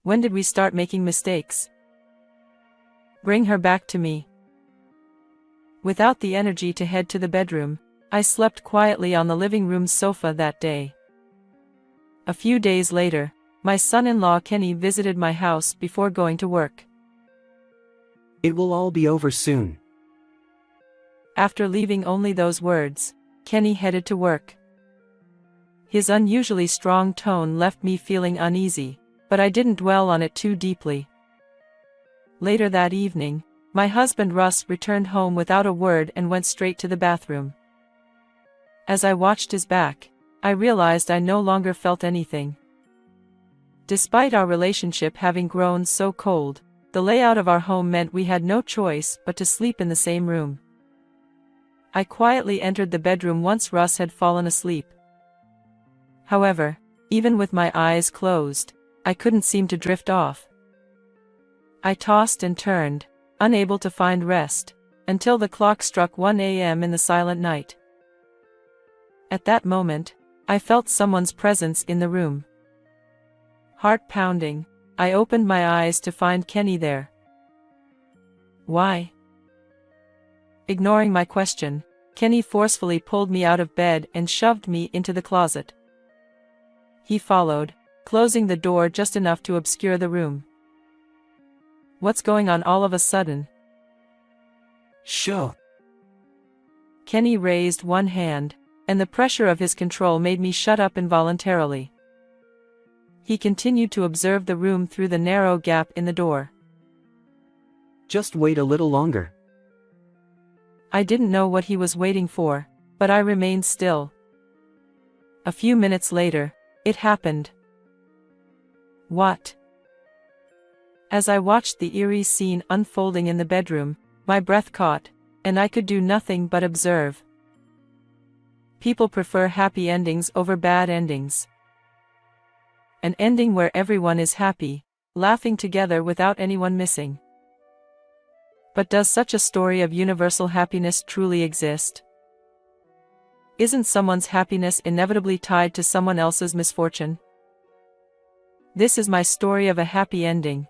When did we start making mistakes? Bring her back to me. Without the energy to head to the bedroom, I slept quietly on the living room sofa that day. A few days later, my son-in-law Kenny visited my house before going to work. It will all be over soon. After leaving only those words, Kenny headed to work. His unusually strong tone left me feeling uneasy, but I didn't dwell on it too deeply. Later that evening, my husband Russ returned home without a word and went straight to the bathroom. As I watched his back, I realized I no longer felt anything. Despite our relationship having grown so cold, the layout of our home meant we had no choice but to sleep in the same room. I quietly entered the bedroom once Russ had fallen asleep. However, even with my eyes closed, I couldn't seem to drift off. I tossed and turned, unable to find rest, until the clock struck 1 a.m. in the silent night. At that moment, I felt someone's presence in the room. Heart pounding, I opened my eyes to find Kenny there. Why? Ignoring my question, Kenny forcefully pulled me out of bed and shoved me into the closet. He followed, closing the door just enough to obscure the room. What's going on all of a sudden? Sure. Kenny raised one hand, and the pressure of his control made me shut up involuntarily. He continued to observe the room through the narrow gap in the door. Just wait a little longer. I didn't know what he was waiting for, but I remained still. A few minutes later, it happened. What? As I watched the eerie scene unfolding in the bedroom, my breath caught, and I could do nothing but observe. People prefer happy endings over bad endings. An ending where everyone is happy, laughing together without anyone missing. But does such a story of universal happiness truly exist? Isn't someone's happiness inevitably tied to someone else's misfortune? This is my story of a happy ending.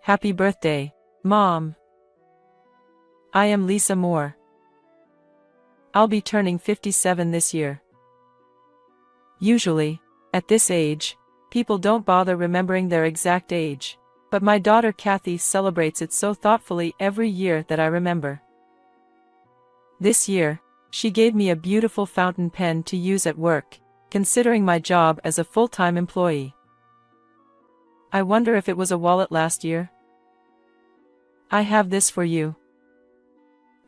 Happy birthday, Mom. I am Lisa Moore. I'll be turning 57 this year. Usually, at this age, people don't bother remembering their exact age, but my daughter Kathy celebrates it so thoughtfully every year that I remember. This year, she gave me a beautiful fountain pen to use at work, considering my job as a full-time employee. I wonder if it was a wallet last year. I have this for you.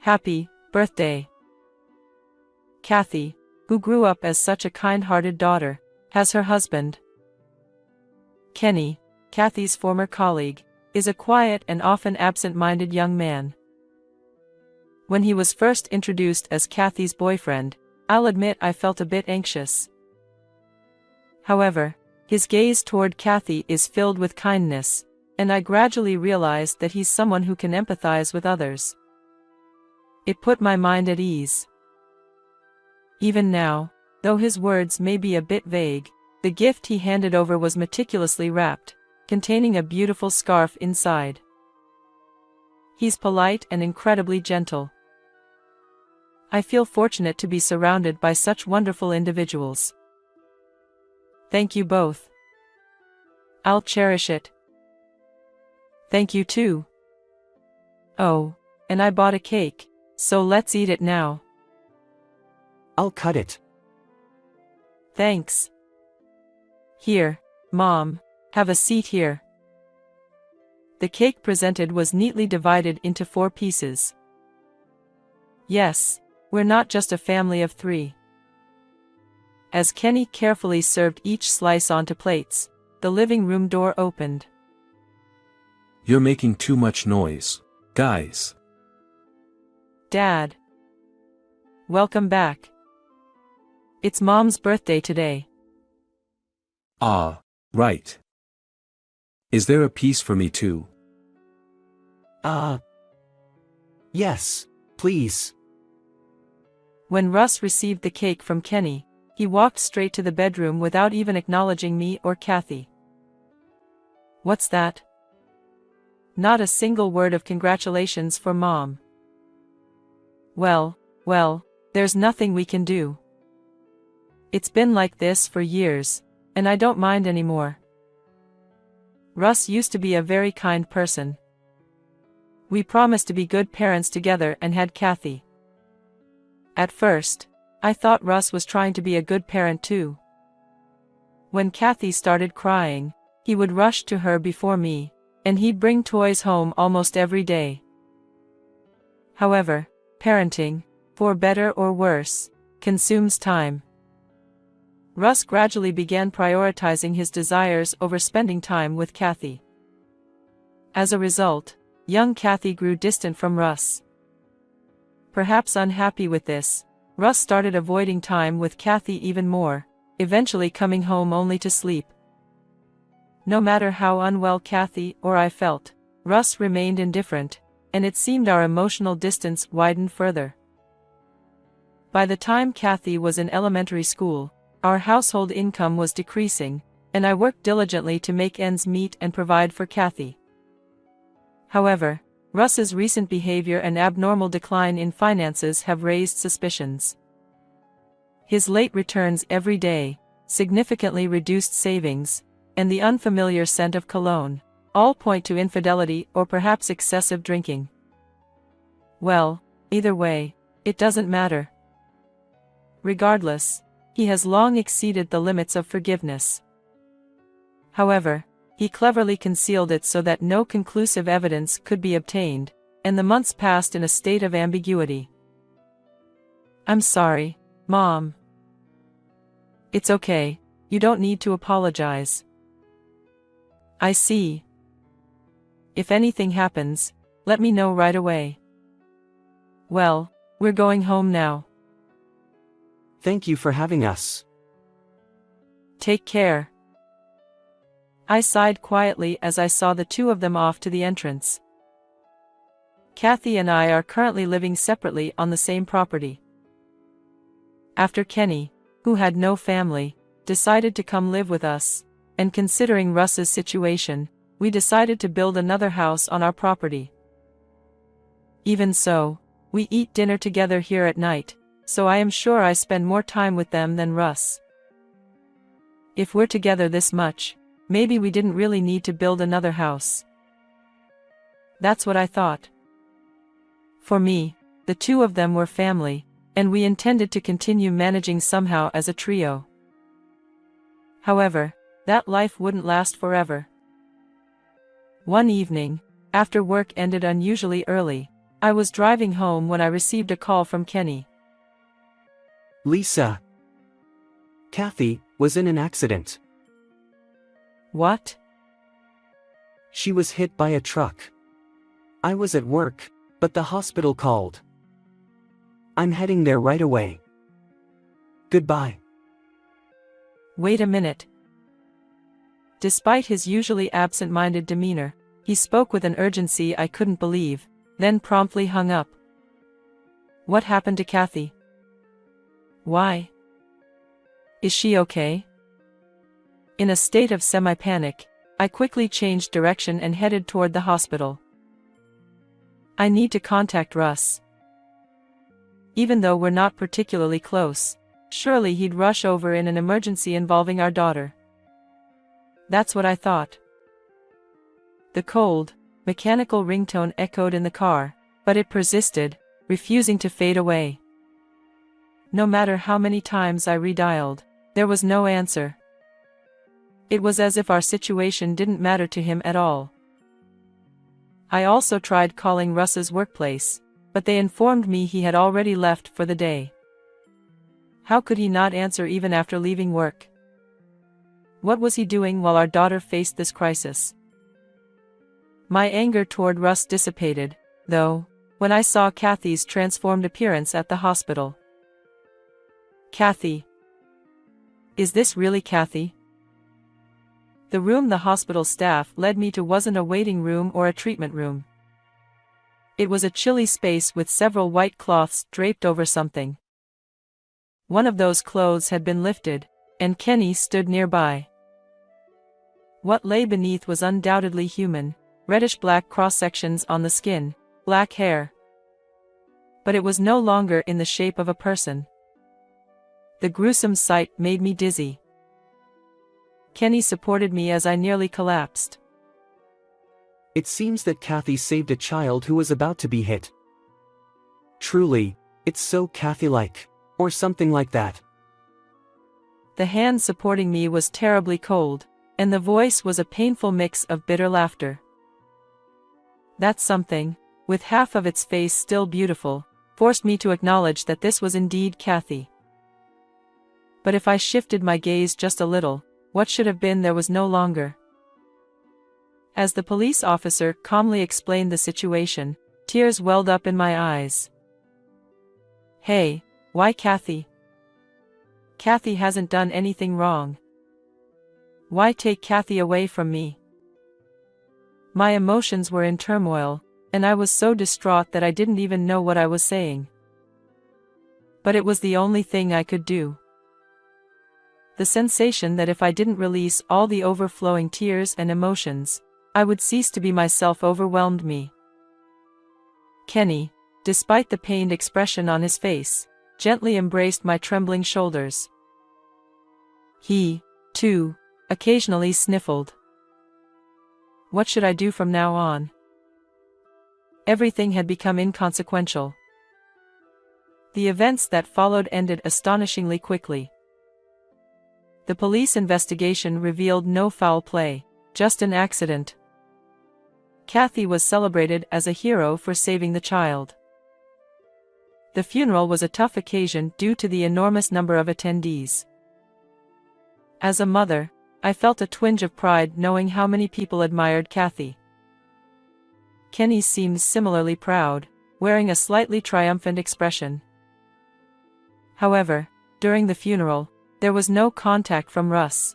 Happy birthday. Kathy, who grew up as such a kind-hearted daughter, has her husband. Kenny, Kathy's former colleague, is a quiet and often absent-minded young man. When he was first introduced as Kathy's boyfriend, I'll admit I felt a bit anxious. However, his gaze toward Kathy is filled with kindness, and I gradually realized that he's someone who can empathize with others. It put my mind at ease. Even now, though his words may be a bit vague, the gift he handed over was meticulously wrapped, containing a beautiful scarf inside. He's polite and incredibly gentle. I feel fortunate to be surrounded by such wonderful individuals. Thank you both. I'll cherish it. Thank you too. Oh, and I bought a cake, so let's eat it now. I'll cut it. Thanks. Here, Mom, have a seat here. The cake presented was neatly divided into 4 pieces. Yes, we're not just a family of 3. As Kenny carefully served each slice onto plates, the living room door opened. You're making too much noise, guys. Dad. Welcome back. It's Mom's birthday today. Ah, right. Is there a piece for me too? Yes, please. When Russ received the cake from Kenny, he walked straight to the bedroom without even acknowledging me or Kathy. What's that? Not a single word of congratulations for Mom. Well, there's nothing we can do. It's been like this for years, and I don't mind anymore. Russ used to be a very kind person. We promised to be good parents together and had Kathy. At first, I thought Russ was trying to be a good parent too. When Kathy started crying, he would rush to her before me, and he'd bring toys home almost every day. However, parenting, for better or worse, consumes time. Russ gradually began prioritizing his desires over spending time with Kathy. As a result, young Kathy grew distant from Russ. Perhaps unhappy with this, Russ started avoiding time with Kathy even more, eventually coming home only to sleep. No matter how unwell Kathy or I felt, Russ remained indifferent, and it seemed our emotional distance widened further. By the time Kathy was in elementary school, our household income was decreasing, and I worked diligently to make ends meet and provide for Kathy. However, Russ's recent behavior and abnormal decline in finances have raised suspicions. His late returns every day, significantly reduced savings, and the unfamiliar scent of cologne, all point to infidelity or perhaps excessive drinking. Well, either way, it doesn't matter. Regardless, he has long exceeded the limits of forgiveness. However, he cleverly concealed it so that no conclusive evidence could be obtained, and the months passed in a state of ambiguity. I'm sorry, Mom. It's okay, you don't need to apologize. I see. If anything happens, let me know right away. Well, we're going home now. Thank you for having us. Take care. I sighed quietly as I saw the two of them off to the entrance. Kathy and I are currently living separately on the same property. After Kenny, who had no family, decided to come live with us, and considering Russ's situation, we decided to build another house on our property. Even so, we eat dinner together here at night, so I am sure I spend more time with them than Russ. If we're together this much, maybe we didn't really need to build another house. That's what I thought. For me, the two of them were family, and we intended to continue managing somehow as a trio. However, that life wouldn't last forever. One evening, after work ended unusually early, I was driving home when I received a call from Kenny. Lisa. Kathy was in an accident. What? She was hit by a truck. I was at work, but the hospital called. I'm heading there right away. Goodbye. Wait a minute. Despite his usually absent-minded demeanor, he spoke with an urgency I couldn't believe, then promptly hung up. What happened to Kathy? Why? Is she okay? In a state of semi-panic, I quickly changed direction and headed toward the hospital. I need to contact Russ. Even though we're not particularly close, surely he'd rush over in an emergency involving our daughter. That's what I thought. The cold, mechanical ringtone echoed in the car, but it persisted, refusing to fade away. No matter how many times I redialed, there was no answer. It was as if our situation didn't matter to him at all. I also tried calling Russ's workplace, but they informed me he had already left for the day. How could he not answer even after leaving work? What was he doing while our daughter faced this crisis? My anger toward Russ dissipated, though, when I saw Kathy's transformed appearance at the hospital. Kathy. Is this really Kathy? The room the hospital staff led me to wasn't a waiting room or a treatment room. It was a chilly space with several white cloths draped over something. One of those clothes had been lifted, and Kenny stood nearby. What lay beneath was undoubtedly human, reddish-black cross-sections on the skin, black hair. But it was no longer in the shape of a person. The gruesome sight made me dizzy. Kenny supported me as I nearly collapsed. It seems that Kathy saved a child who was about to be hit. Truly, it's so Kathy-like, or something like that. The hand supporting me was terribly cold, and the voice was a painful mix of bitter laughter. That something, with half of its face still beautiful, forced me to acknowledge that this was indeed Kathy. But if I shifted my gaze just a little, what should have been there was no longer. As the police officer calmly explained the situation, tears welled up in my eyes. Hey, why Kathy? Kathy hasn't done anything wrong. Why take Kathy away from me? My emotions were in turmoil, and I was so distraught that I didn't even know what I was saying. But it was the only thing I could do. The sensation that if I didn't release all the overflowing tears and emotions, I would cease to be myself overwhelmed me. Kenny, despite the pained expression on his face, gently embraced my trembling shoulders. He, too, occasionally sniffled. What should I do from now on? Everything had become inconsequential. The events that followed ended astonishingly quickly. The police investigation revealed no foul play, just an accident. Kathy was celebrated as a hero for saving the child. The funeral was a tough occasion due to the enormous number of attendees. As a mother, I felt a twinge of pride knowing how many people admired Kathy. Kenny seemed similarly proud, wearing a slightly triumphant expression. However, during the funeral, there was no contact from Russ.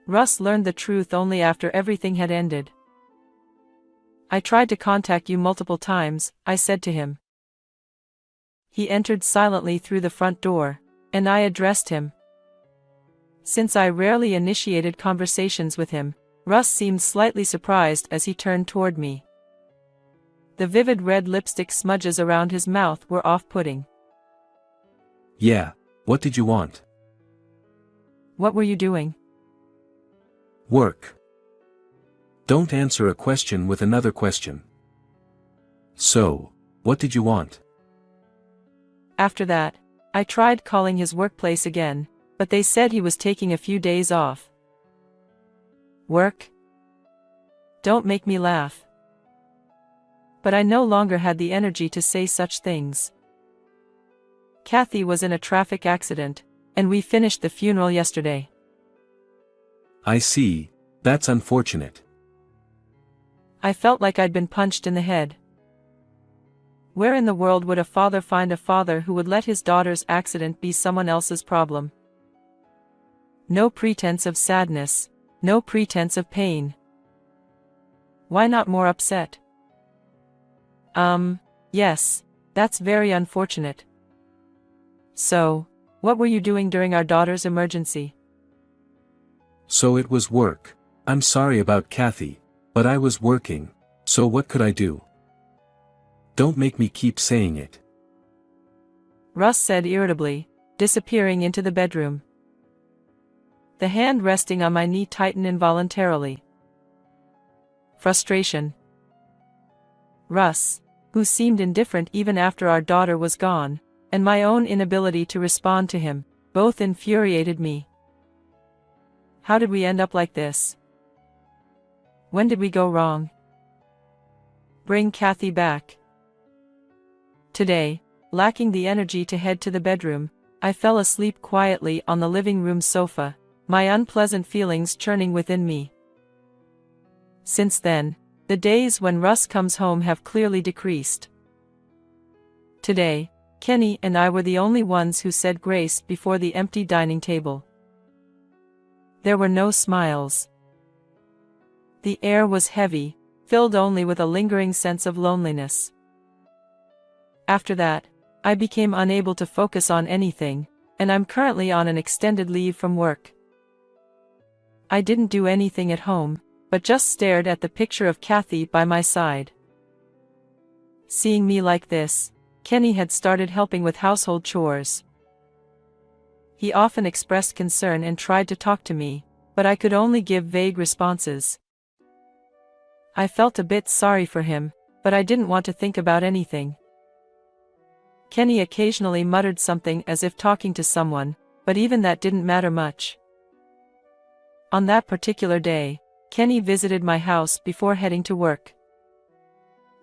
Russ learned the truth only after everything had ended. I tried to contact you multiple times, I said to him. He entered silently through the front door, and I addressed him. Since I rarely initiated conversations with him, Russ seemed slightly surprised as he turned toward me. The vivid red lipstick smudges around his mouth were off-putting. Yeah, what did you want? What were you doing? Work. Don't answer a question with another question. So, what did you want? After that, I tried calling his workplace again, but they said he was taking a few days off. Work? Don't make me laugh. But I no longer had the energy to say such things. Kathy was in a traffic accident, and we finished the funeral yesterday. I see, that's unfortunate. I felt like I'd been punched in the head. Where in the world would a father find a father who would let his daughter's accident be someone else's problem? No pretense of sadness, no pretense of pain. Why not more upset? Yes, that's very unfortunate. So, what were you doing during our daughter's emergency? So it was work. I'm sorry about Kathy, but I was working, so what could I do? Don't make me keep saying it. Russ said irritably, disappearing into the bedroom. The hand resting on my knee tightened involuntarily. Frustration. Russ, who seemed indifferent even after our daughter was gone, and my own inability to respond to him, both infuriated me. How did we end up like this? When did we go wrong? Bring Kathy back. Today, lacking the energy to head to the bedroom, I fell asleep quietly on the living room sofa, my unpleasant feelings churning within me. Since then, the days when Russ comes home have clearly decreased. Today, Kenny and I were the only ones who said grace before the empty dining table. There were no smiles. The air was heavy, filled only with a lingering sense of loneliness. After that, I became unable to focus on anything, and I'm currently on an extended leave from work. I didn't do anything at home, but just stared at the picture of Kathy by my side. Seeing me like this, Kenny had started helping with household chores. He often expressed concern and tried to talk to me, but I could only give vague responses. I felt a bit sorry for him, but I didn't want to think about anything. Kenny occasionally muttered something as if talking to someone, but even that didn't matter much. On that particular day, Kenny visited my house before heading to work.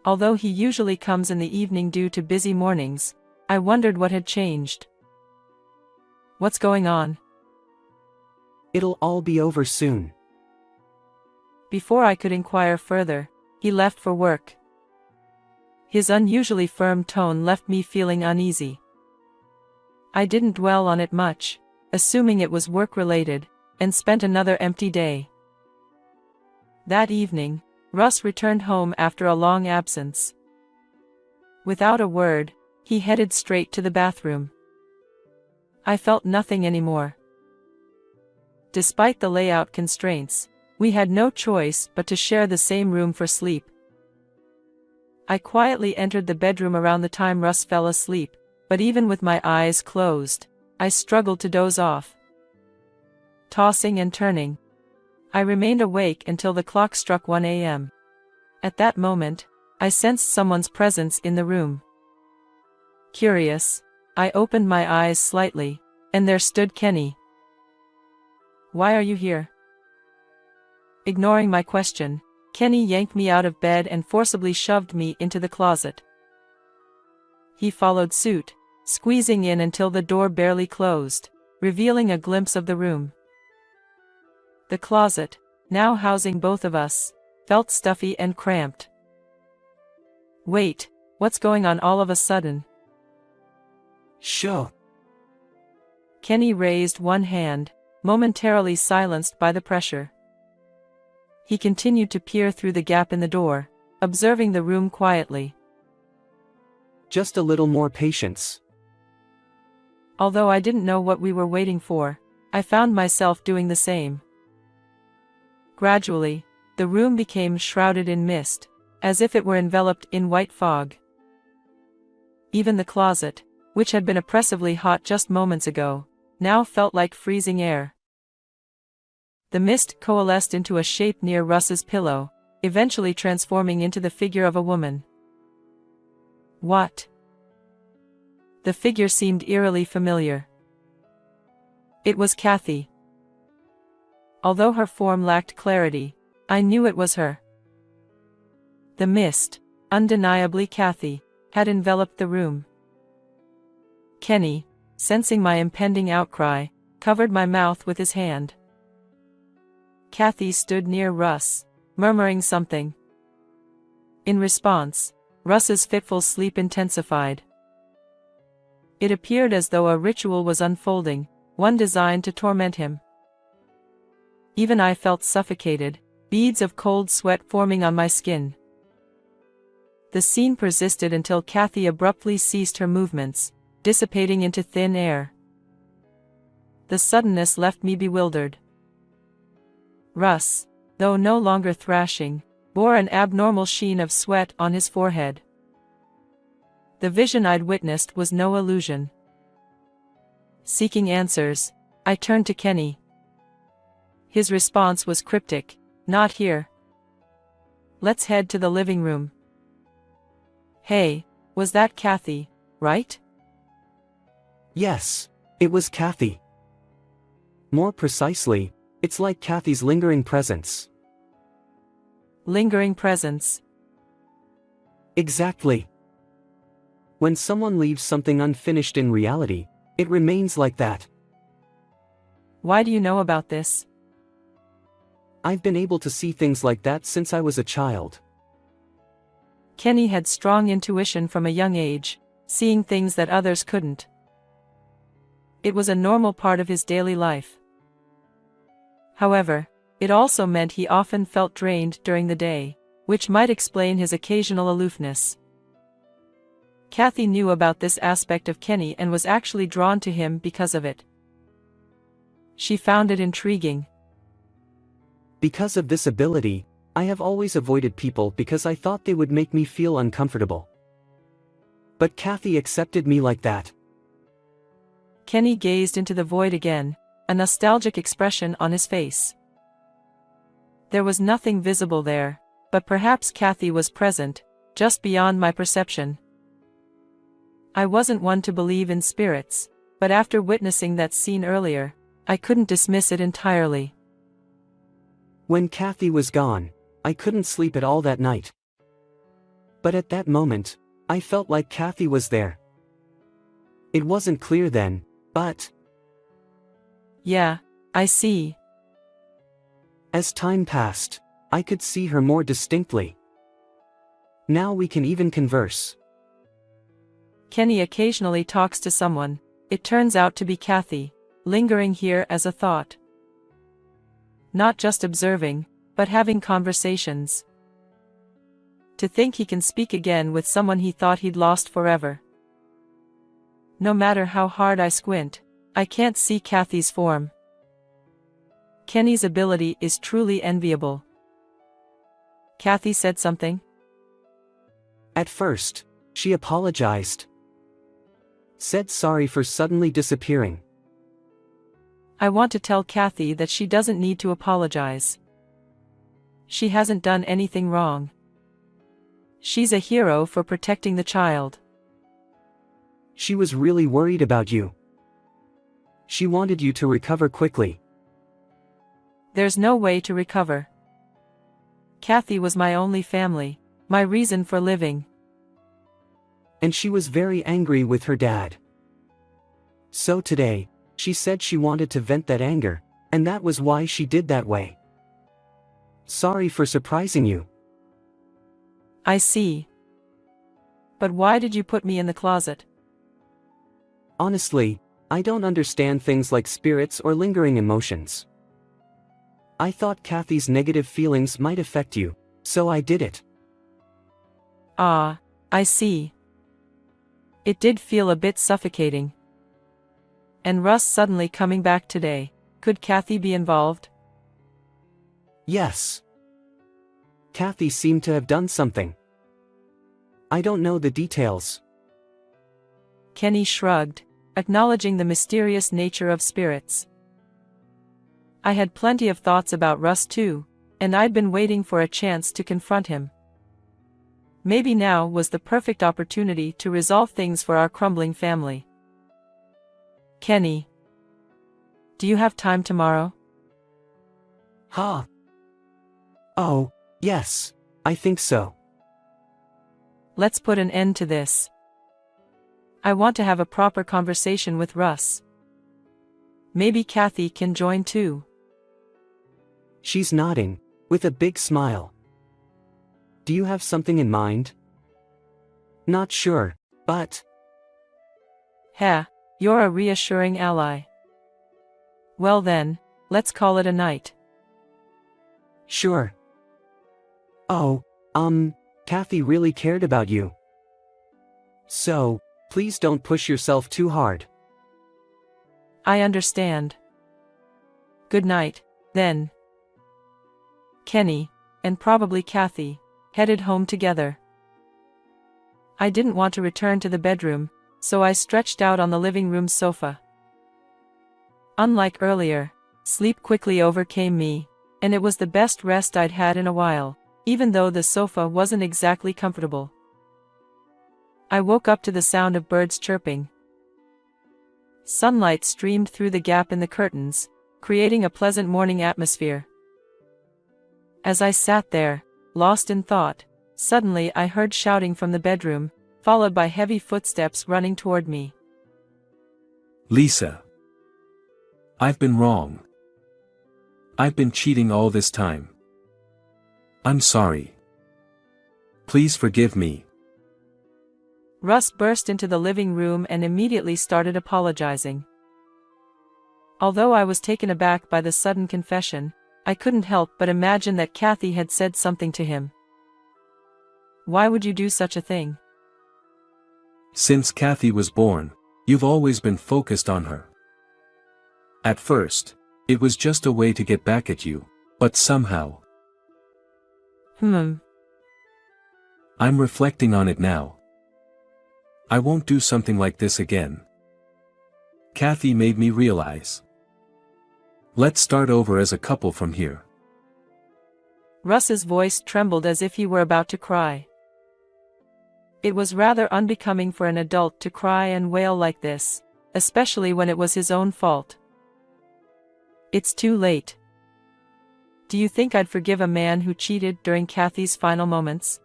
Although he usually comes in the evening due to busy mornings, I wondered what had changed. What's going on? It'll all be over soon. Before I could inquire further, he left for work. His unusually firm tone left me feeling uneasy. I didn't dwell on it much, assuming it was work-related, and spent another empty day. That evening, Russ returned home after a long absence. Without a word, he headed straight to the bathroom. I felt nothing anymore. Despite the layout constraints, we had no choice but to share the same room for sleep. I quietly entered the bedroom around the time Russ fell asleep, but even with my eyes closed, I struggled to doze off. Tossing and turning, I remained awake until the clock struck 1 a.m. At that moment, I sensed someone's presence in the room. Curious, I opened my eyes slightly, and there stood Kenny. "Why are you here?" Ignoring my question, Kenny yanked me out of bed and forcibly shoved me into the closet. He followed suit, squeezing in until the door barely closed, revealing a glimpse of the room. The closet, now housing both of us, felt stuffy and cramped. "Wait, what's going on all of a sudden?" Sure. Kenny raised one hand, momentarily silenced by the pressure. He continued to peer through the gap in the door, observing the room quietly. Just a little more patience. Although I didn't know what we were waiting for, I found myself doing the same. Gradually, the room became shrouded in mist, as if it were enveloped in white fog. Even the closet, which had been oppressively hot just moments ago, now felt like freezing air. The mist coalesced into a shape near Russ's pillow, eventually transforming into the figure of a woman. What? The figure seemed eerily familiar. It was Kathy. Although her form lacked clarity, I knew it was her. The mist, undeniably Kathy, had enveloped the room. Kenny, sensing my impending outcry, covered my mouth with his hand. Kathy stood near Russ, murmuring something. In response, Russ's fitful sleep intensified. It appeared as though a ritual was unfolding, one designed to torment him. Even I felt suffocated, beads of cold sweat forming on my skin. The scene persisted until Kathy abruptly ceased her movements, dissipating into thin air. The suddenness left me bewildered. Russ, though no longer thrashing, bore an abnormal sheen of sweat on his forehead. The vision I'd witnessed was no illusion. Seeking answers, I turned to Kenny. His response was cryptic, "Not here. Let's head to the living room." Hey, was that Kathy, right? Yes, it was Kathy. More precisely, it's like Kathy's lingering presence. Lingering presence. Exactly. When someone leaves something unfinished in reality, it remains like that. Why do you know about this? I've been able to see things like that since I was a child. Kenny had strong intuition from a young age, seeing things that others couldn't. It was a normal part of his daily life. However, it also meant he often felt drained during the day, which might explain his occasional aloofness. Kathy knew about this aspect of Kenny and was actually drawn to him because of it. She found it intriguing. Because of this ability, I have always avoided people because I thought they would make me feel uncomfortable. But Kathy accepted me like that. Kenny gazed into the void again, a nostalgic expression on his face. There was nothing visible there, but perhaps Kathy was present, just beyond my perception. I wasn't one to believe in spirits, but after witnessing that scene earlier, I couldn't dismiss it entirely. When Kathy was gone, I couldn't sleep at all that night. But at that moment, I felt like Kathy was there. It wasn't clear then, but... Yeah, I see. As time passed, I could see her more distinctly. Now we can even converse. Kenny occasionally talks to someone. It turns out to be Kathy, lingering here as a thought. Not just observing, but having conversations. To think he can speak again with someone he thought he'd lost forever. No matter how hard I squint, I can't see Kathy's form. Kenny's ability is truly enviable. Kathy said something? At first, she apologized. Said sorry for suddenly disappearing. I want to tell Kathy that she doesn't need to apologize. She hasn't done anything wrong. She's a hero for protecting the child. She was really worried about you. She wanted you to recover quickly. There's no way to recover. Kathy was my only family, my reason for living. And she was very angry with her dad. So today, she said she wanted to vent that anger, and that was why she did that way. Sorry for surprising you. I see. But why did you put me in the closet? Honestly, I don't understand things like spirits or lingering emotions. I thought Kathy's negative feelings might affect you, so I did it. Ah, I see. It did feel a bit suffocating. And Russ suddenly coming back today, could Kathy be involved? Yes. Kathy seemed to have done something. I don't know the details. Kenny shrugged, acknowledging the mysterious nature of spirits. I had plenty of thoughts about Russ too, and I'd been waiting for a chance to confront him. Maybe now was the perfect opportunity to resolve things for our crumbling family. Kenny, do you have time tomorrow? Huh? Oh, yes, I think so. Let's put an end to this. I want to have a proper conversation with Russ. Maybe Kathy can join too. She's nodding, with a big smile. Do you have something in mind? Not sure, but... Ha, you're a reassuring ally. Well then, let's call it a night. Sure. Oh, Kathy really cared about you. So, please don't push yourself too hard. I understand. Good night, then. Kenny, and probably Kathy, headed home together. I didn't want to return to the bedroom, so I stretched out on the living room sofa. Unlike earlier, sleep quickly overcame me, and it was the best rest I'd had in a while, even though the sofa wasn't exactly comfortable. I woke up to the sound of birds chirping. Sunlight streamed through the gap in the curtains, creating a pleasant morning atmosphere. As I sat there, lost in thought, suddenly I heard shouting from the bedroom, followed by heavy footsteps running toward me. Lisa. I've been wrong. I've been cheating all this time. I'm sorry. Please forgive me. Russ burst into the living room and immediately started apologizing. Although I was taken aback by the sudden confession, I couldn't help but imagine that Kathy had said something to him. Why would you do such a thing? Since Kathy was born, you've always been focused on her. At first, it was just a way to get back at you, But somehow, Hmm. I'm reflecting on it now. I won't do something like this again. Kathy made me realize. Let's start over as a couple from here. Russ's voice trembled as if he were about to cry. It was rather unbecoming for an adult to cry and wail like this, especially when it was his own fault. It's too late. Do you think I'd forgive a man who cheated during Kathy's final moments?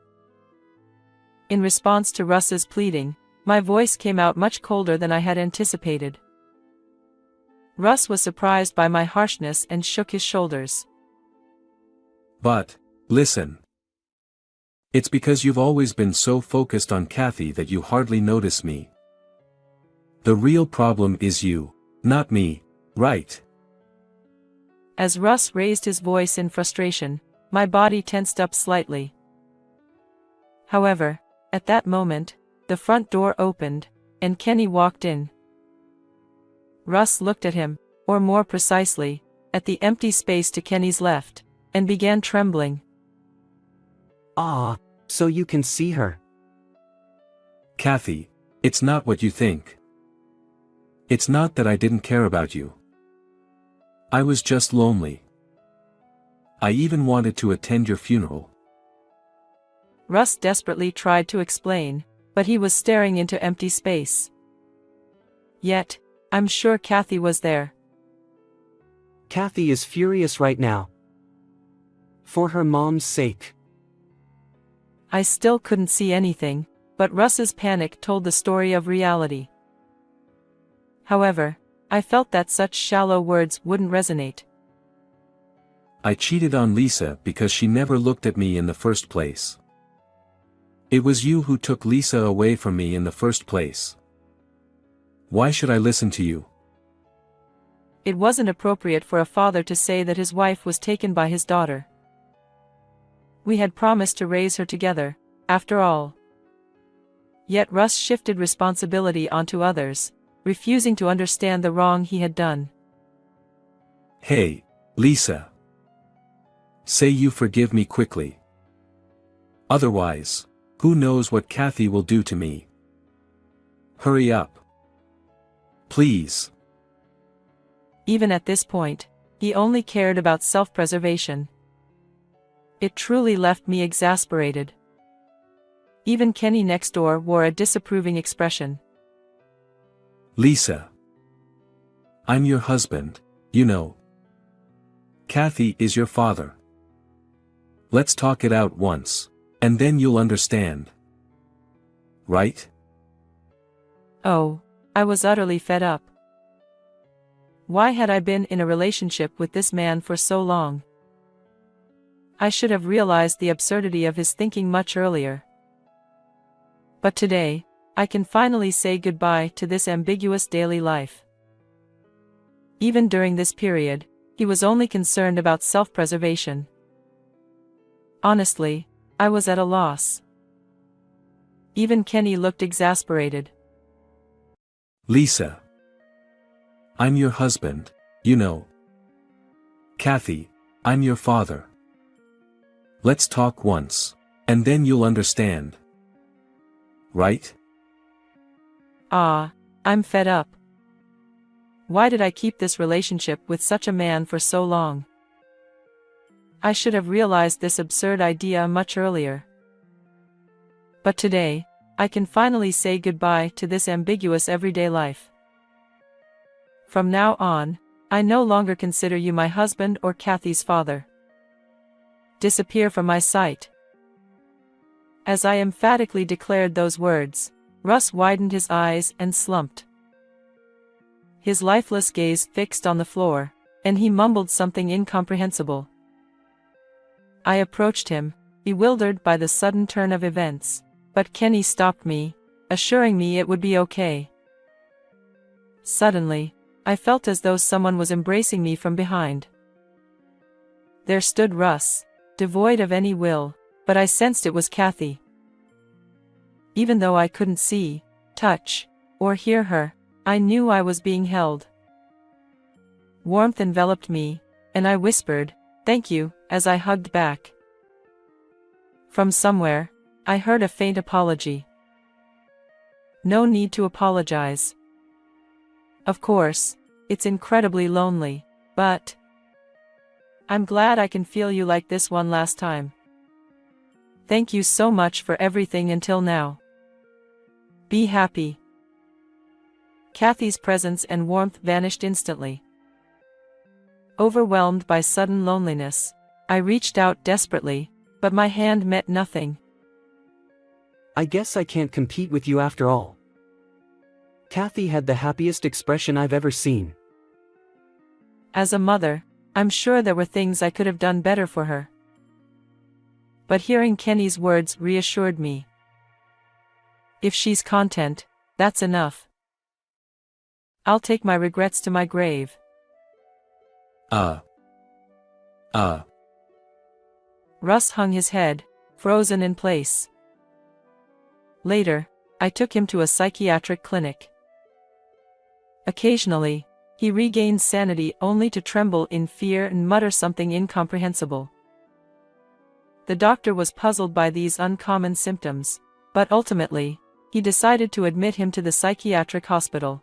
In response to Russ's pleading, my voice came out much colder than I had anticipated. Russ was surprised by my harshness and shook his shoulders. But, listen. It's because you've always been so focused on Kathy that you hardly notice me. The real problem is you, not me, right? As Russ raised his voice in frustration, my body tensed up slightly. However, at that moment, the front door opened, and Kenny walked in. Russ looked at him, or more precisely, at the empty space to Kenny's left, and began trembling. Ah, so you can see her. Kathy, it's not what you think. It's not that I didn't care about you. I was just lonely. I even wanted to attend your funeral. Russ desperately tried to explain, but he was staring into empty space. Yet, I'm sure Kathy was there. Kathy is furious right now. For her mom's sake. I still couldn't see anything, but Russ's panic told the story of reality. However, I felt that such shallow words wouldn't resonate. I cheated on Lisa because she never looked at me in the first place. It was you who took Lisa away from me in the first place. Why should I listen to you? It wasn't appropriate for a father to say that his wife was taken by his daughter. We had promised to raise her together, after all. Yet Russ shifted responsibility onto others, refusing to understand the wrong he had done. Hey, Lisa. Say you forgive me quickly. Otherwise, who knows what Kathy will do to me? Hurry up. Please. Even at this point, he only cared about self-preservation. It truly left me exasperated. Even Kenny next door wore a disapproving expression. Lisa. I'm your husband, you know. Kathy is your father. Let's talk it out once, and then you'll understand. Right? Oh, I was utterly fed up. Why had I been in a relationship with this man for so long? I should have realized the absurdity of his thinking much earlier. But today, I can finally say goodbye to this ambiguous daily life. Even during this period, he was only concerned about self-preservation. Honestly, I was at a loss. Even Kenny looked exasperated. Lisa. I'm your husband, you know. Kathy, I'm your father. Let's talk once, and then you'll understand. Right? Ah, I'm fed up. Why did I keep this relationship with such a man for so long? I should have realized this absurd idea much earlier. But today, I can finally say goodbye to this ambiguous everyday life. From now on, I no longer consider you my husband or Kathy's father. Disappear from my sight. As I emphatically declared those words, Russ widened his eyes and slumped. His lifeless gaze fixed on the floor, and he mumbled something incomprehensible. I approached him, bewildered by the sudden turn of events, but Kenny stopped me, assuring me it would be okay. Suddenly, I felt as though someone was embracing me from behind. There stood Russ, devoid of any will, but I sensed it was Kathy. Even though I couldn't see, touch, or hear her, I knew I was being held. Warmth enveloped me, and I whispered, Thank you, as I hugged back. From somewhere, I heard a faint apology. No need to apologize. Of course, it's incredibly lonely, but I'm glad I can feel you like this one last time. Thank you so much for everything until now. Be happy. Kathy's presence and warmth vanished instantly. Overwhelmed by sudden loneliness, I reached out desperately, but my hand met nothing. I guess I can't compete with you after all. Kathy had the happiest expression I've ever seen. As a mother, I'm sure there were things I could have done better for her. But hearing Kenny's words reassured me. If she's content, that's enough. I'll take my regrets to my grave. Russ hung his head, frozen in place. Later, I took him to a psychiatric clinic. Occasionally, he regained sanity only to tremble in fear and mutter something incomprehensible. The doctor was puzzled by these uncommon symptoms, but ultimately, he decided to admit him to the psychiatric hospital.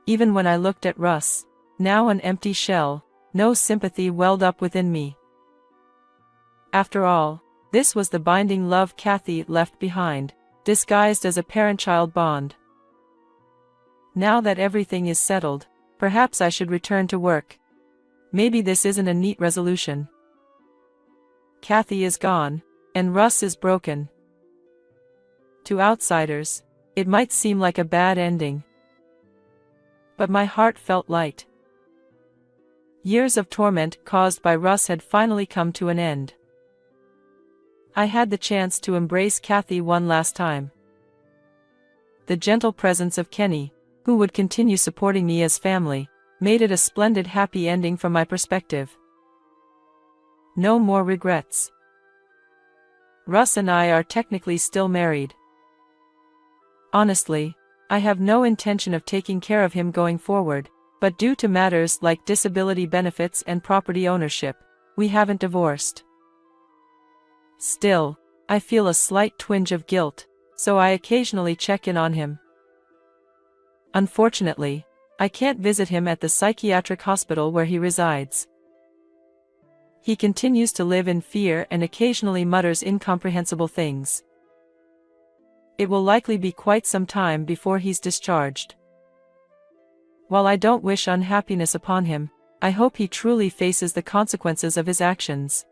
Even when I looked at Russ, now an empty shell, no sympathy welled up within me. After all, this was the binding love Kathy left behind, disguised as a parent-child bond. Now that everything is settled, perhaps I should return to work. Maybe this isn't a neat resolution. Kathy is gone, and Russ is broken. To outsiders, it might seem like a bad ending. But my heart felt light. Years of torment caused by Russ had finally come to an end. I had the chance to embrace Kathy one last time. The gentle presence of Kenny, who would continue supporting me as family, made it a splendid happy ending from my perspective. No more regrets. Russ and I are technically still married. Honestly, I have no intention of taking care of him going forward, but due to matters like disability benefits and property ownership, we haven't divorced. Still, I feel a slight twinge of guilt, so I occasionally check in on him. Unfortunately, I can't visit him at the psychiatric hospital where he resides. He continues to live in fear and occasionally mutters incomprehensible things. It will likely be quite some time before he's discharged. While I don't wish unhappiness upon him, I hope he truly faces the consequences of his actions.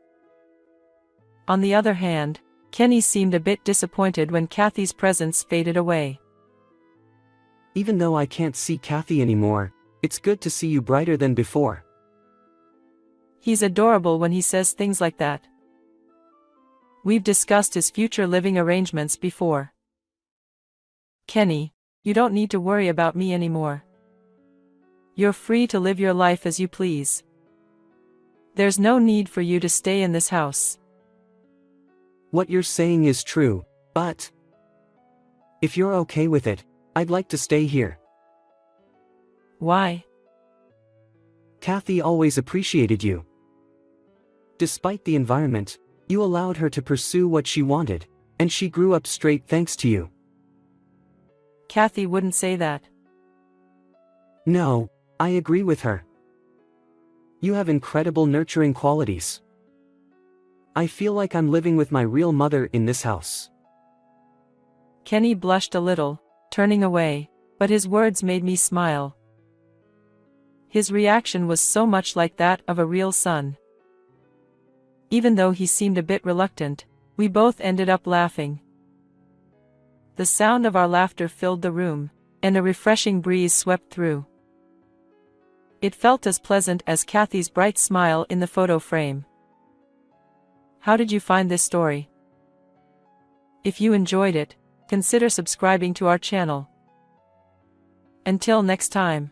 On the other hand, Kenny seemed a bit disappointed when Kathy's presence faded away. Even though I can't see Kathy anymore, it's good to see you brighter than before. He's adorable when he says things like that. We've discussed his future living arrangements before. Kenny, you don't need to worry about me anymore. You're free to live your life as you please. There's no need for you to stay in this house. What you're saying is true, but if you're okay with it, I'd like to stay here. Why? Kathy always appreciated you. Despite the environment, you allowed her to pursue what she wanted, and she grew up straight thanks to you. Kathy wouldn't say that. No, I agree with her. You have incredible nurturing qualities. I feel like I'm living with my real mother in this house. Kenny blushed a little, turning away, but his words made me smile. His reaction was so much like that of a real son. Even though he seemed a bit reluctant, we both ended up laughing. The sound of our laughter filled the room, and a refreshing breeze swept through. It felt as pleasant as Kathy's bright smile in the photo frame. How did you find this story? If you enjoyed it, consider subscribing to our channel. Until next time.